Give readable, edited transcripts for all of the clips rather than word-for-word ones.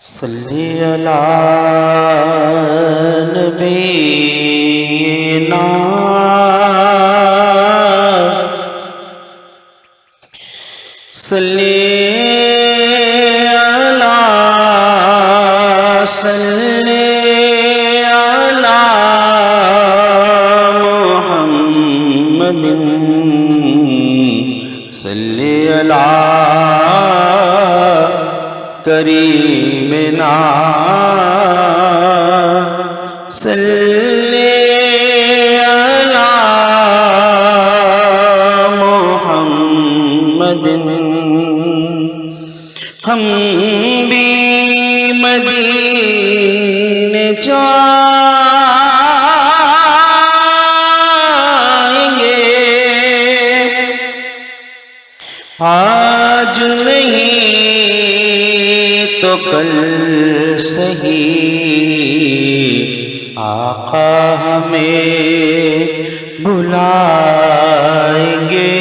صلی علی نبینا صلی علی محمد صلی علی کریمنا صلی علی محمد ہم بھی مدینے جائیں گے آج نہیں تو کل صحیح آقا ہمیں بلائیں گے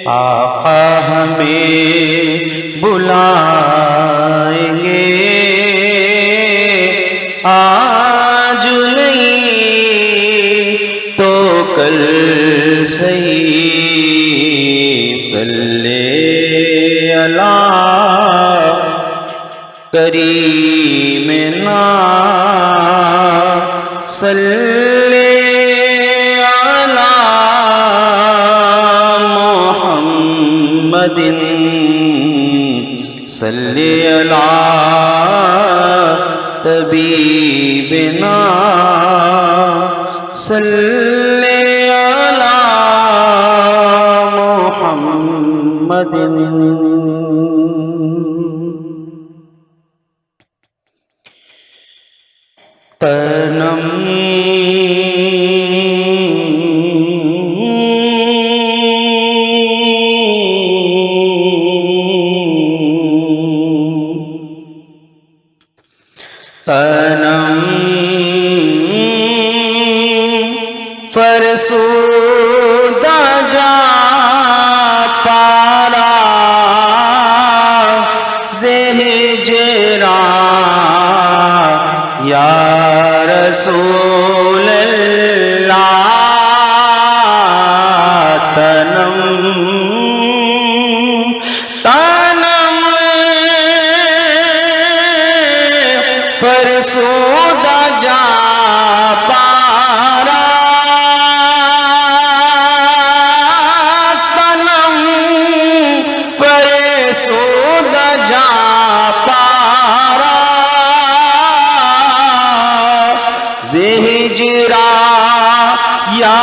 آقا ہمیں بلائیں گے آج نہیں تو کل صحیح صلی علی کریمنا صلی علی محمد صلی علی طبیبنا صلی علی محمد تنم فرسودہ جا پارا ہجران یا رسول اللہ تنم فرسودہ جا پارا تنم فرسودہ جا پارا ہجرا یا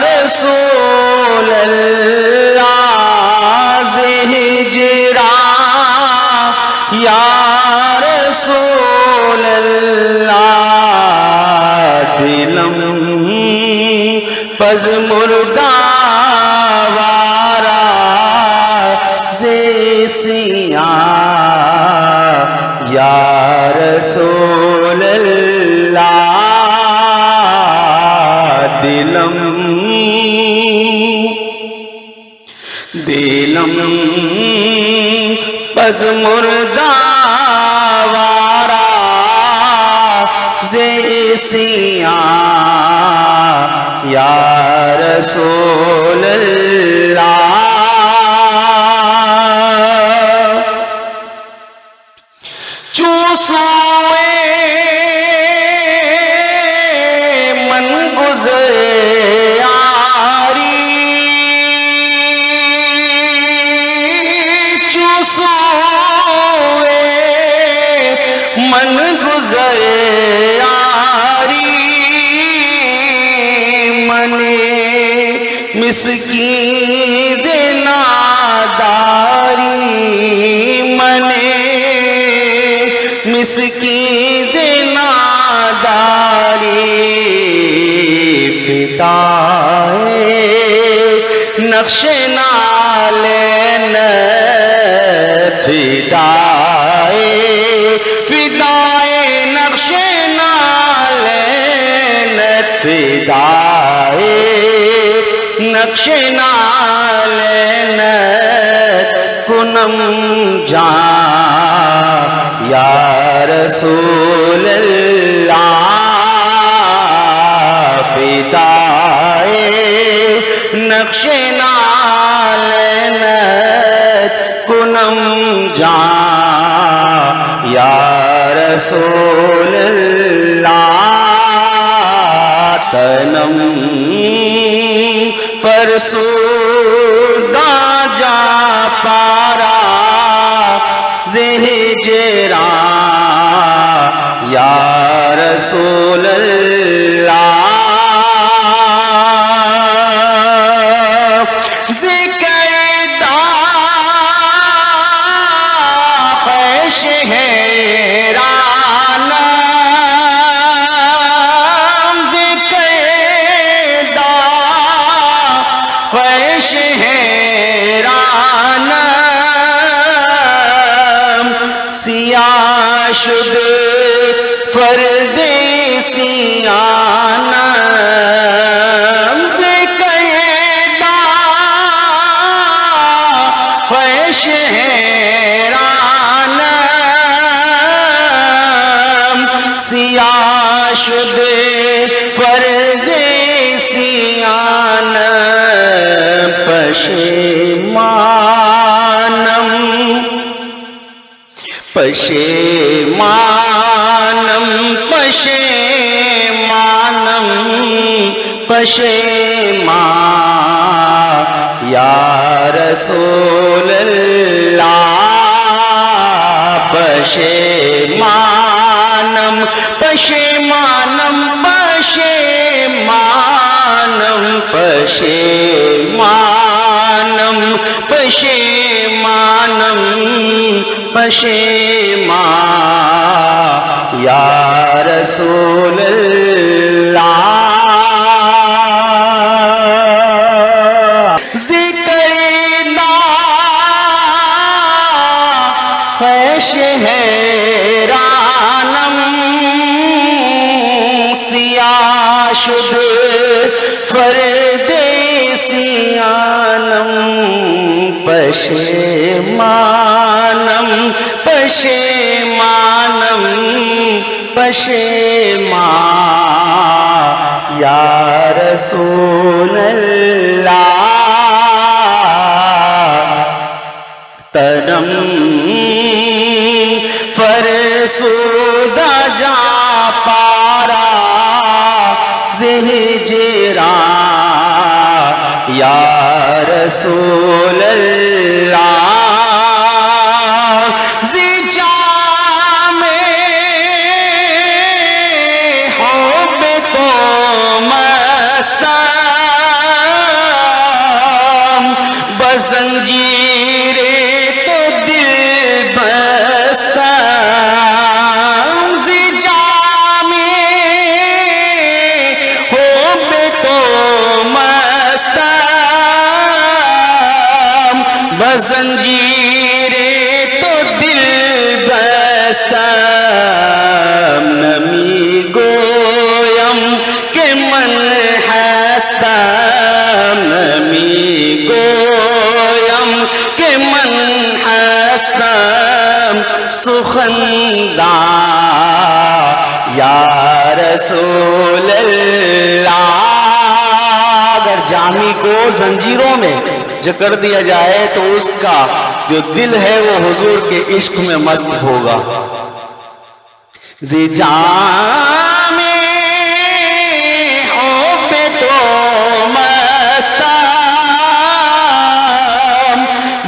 رسول اللہ ہجرا یا رسول اللہ دلم پز مردہ وارا سیاں یا رسول اللہ دلم پز مردہ سیاں یا رسول اللہ چوسوئے من گزر آری چوسوئے من گزر مسکین ناداری منے مسکین ناداری فدائے نقش نالین فدائے نقش نالین فدائے نقش نالین کنم جان یا رسول اللہ فدائے نقش نالینت کنم جان یا رسول اللہ تنم فرسودہ جا پارا زہجران یا رسول اللہ شد فردیسیانا ذکردہ خوش حیرانا سیاہ شد فردیسیانا پشیمانم پشیمانم پشیمانم پشیمان یا رسول اللہ پشیمانم پشیمانم پشیمانم پشیمانم پشیمانم پشیمان یا رسول اللہ ذکرنا خوش حیرانم سیاہ شد فردیسیانم پشیمانم پشیمانم پشیمان یا رسول اللہ تنم فرسودہ جا پارا زہجران یا رسول اللہ زنجیر تو دل بستہ زجام حب تو مستہ بزنجیر تو دل بستہ نمی گویم کہ من ہستہ نمی گویم کہ من ہستم سخندان یا رسول اللہ اگر جامی کو زنجیروں میں جکڑ دیا جائے تو اس کا جو دل ہے وہ حضور کے عشق میں مست ہوگا زجام حب تو مستہ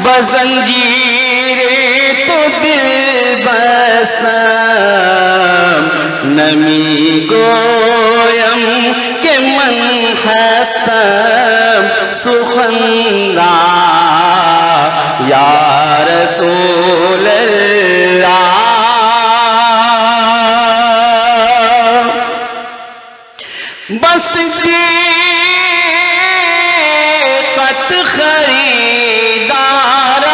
بزنجیر تو دل بستہ نمی گویم کہ من ہستم سخندان یا رسول اللہ بس دیقت خریدار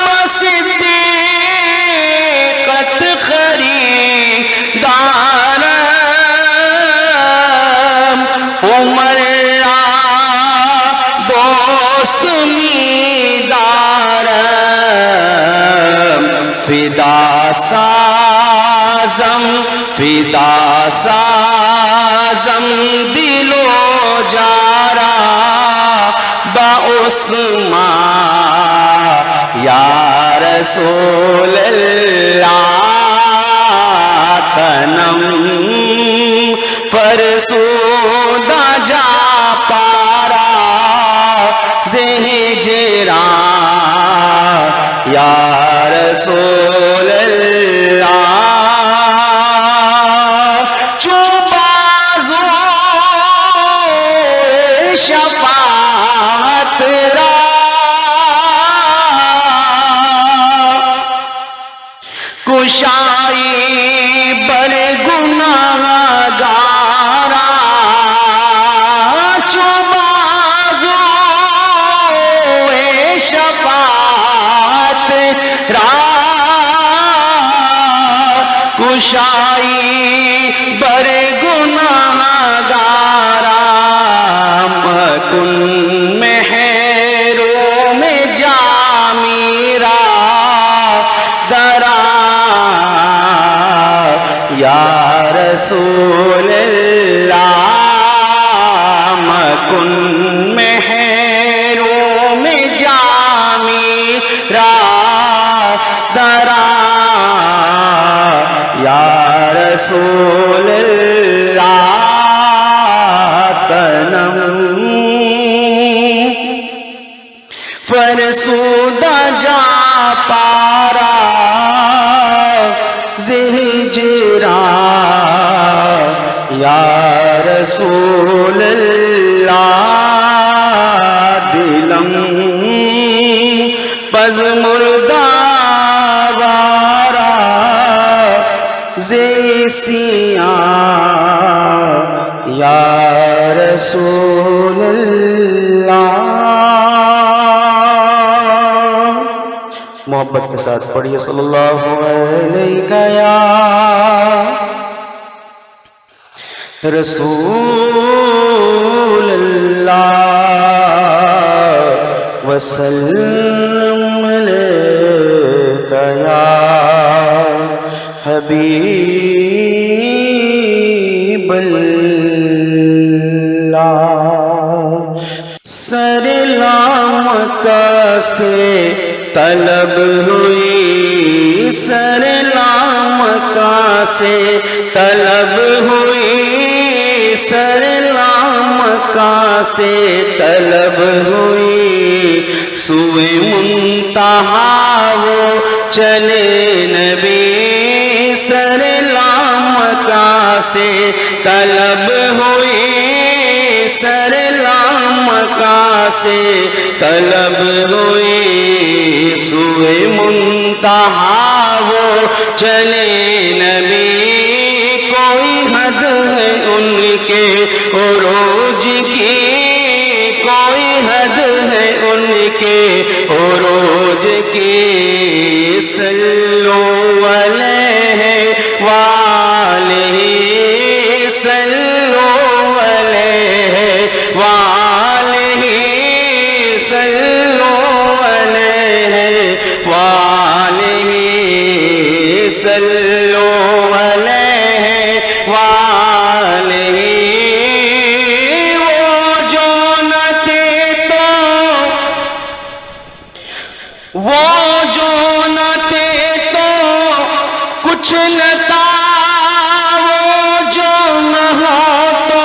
بس دیقت خریدار عمر دوست فدا سازم دل و جارا با عثمان یا رسول اللہ تنم فرسودہ جا پارا زہجران یا رسول اللہ شفاعت را کشائی بر گناہ گارا چوبازو شفاعت را کشائی بر گناہ گارا مکن محروم جا میرا درا یا رسول اللہ مکن محروم جا میرا درا یا رسول اللہ تنم فرسودہ جا پارا زہجران یا رسول اللہ دلم پز مردہ وارا زیسیاں یا رسول اللہ. محبت کے ساتھ پڑھیے صلی اللہ علیہ یا رسول اللہ وسلم علیہ یا حبیب اللہ. سر لامکہ سے طلب ہوئی, سر لامکہ سے طلب ہوئی, سر لامکہ سے طلب ہوئی, سوئے منتہا وہ چلے نبی, سر لامکہ سے طلب ہوئی, سر لامکہ سے طلب ہوئی, سوئے منتہا وہ چلے نبی. کوئی حد ہے ان کے عروج کی, کوئی حد ہے ان کے عروج کی, صلو علیہ وآلہ, صلو علیہ وآلہ, صلو علیہ وآلہ, صلو علیہ وآلہ. وہ جو نہ تھے تو, وہ جو نہ تھے تو کچھ نہ تھا, وہ جو نہ ہو تو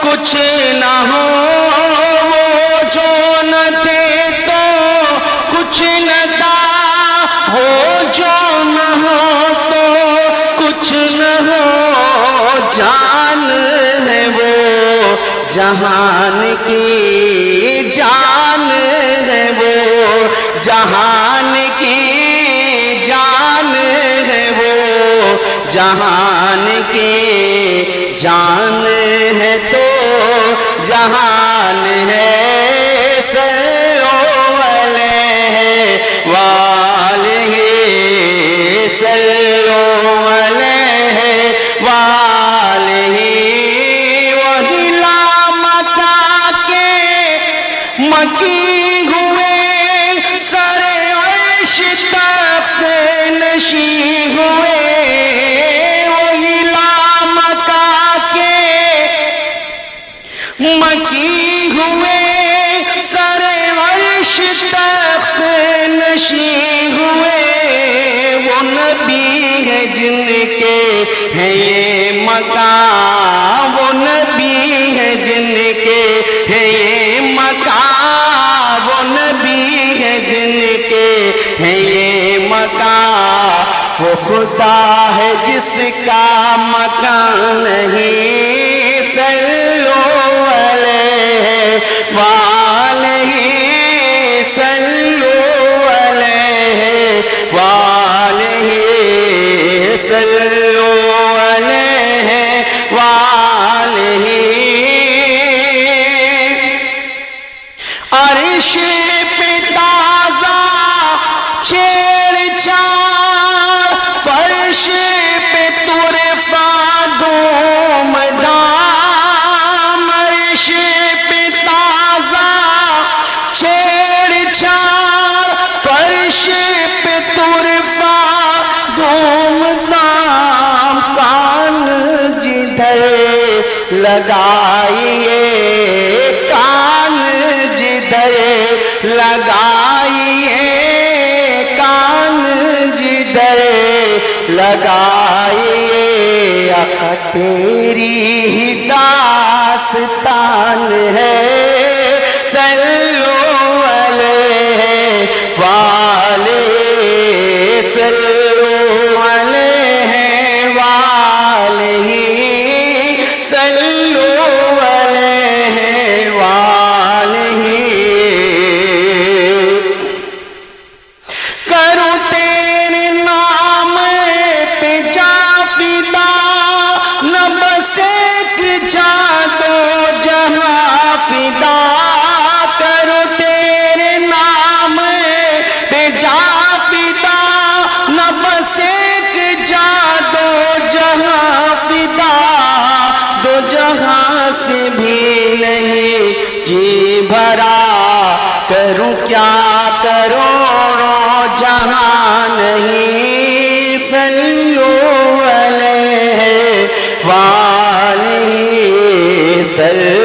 کچھ نہ ہو, وہ جو نہ تھے تو کچھ نہ تھا, وہ جو نہ ہو تو کچھ نہ ہو. جان ہے وہ جہان کی, جان ہے وہ جہان کی, جان ہے وہ جہان کی, جان ہے تو جہان ہے. صلو علیہ وآلہ, صلو علیہ وآلہ. وہی لامکہ کے مکی ہوئے, سر عرش تخت نشیں ہوئے, وہی مکی ہوئے سر عرش تخت نشیں ہوئے، وہ نبی ہے جن کے ہے یہ مقام، وہ نبی ہے جن کے ہے یہ مقام، وہ نبی ہے جن کے ہے یہ مقام، وہ خدا ہے جس کا مکان نہیں، صلو علیہ وآلہ، صلو علیہ وآلہ، صلو علیہ وآلہ۔ عرش پہ تازہ چھیڑ چھاڑ، فرش پہ طرفہ دوم دام، عرش پہ تازہ چھیڑ چھاڑ، فرش پہ طرفہ دوم دام، کان جدھر لگائیے، کان جدھر لگائیے، کان جدھر لگائیے، آقا تیری ہی داستان ہے، صلو علیہ وآلہ، صلو علیہ وآلہ، صلو علیہ وآلہ۔ کروں تیرے نام پہ جا فدا، نہ بس ایک جا دو جہاں فدا، کروں تیرے نام پہ جا فدا، نہ بس ایک جا دو جہاں فدا، دو جہاں سے بھی نہیں جی بھرا، کروں کیا کروڑوں جہاں نہیں، صلو علیہ وآلہ، صلو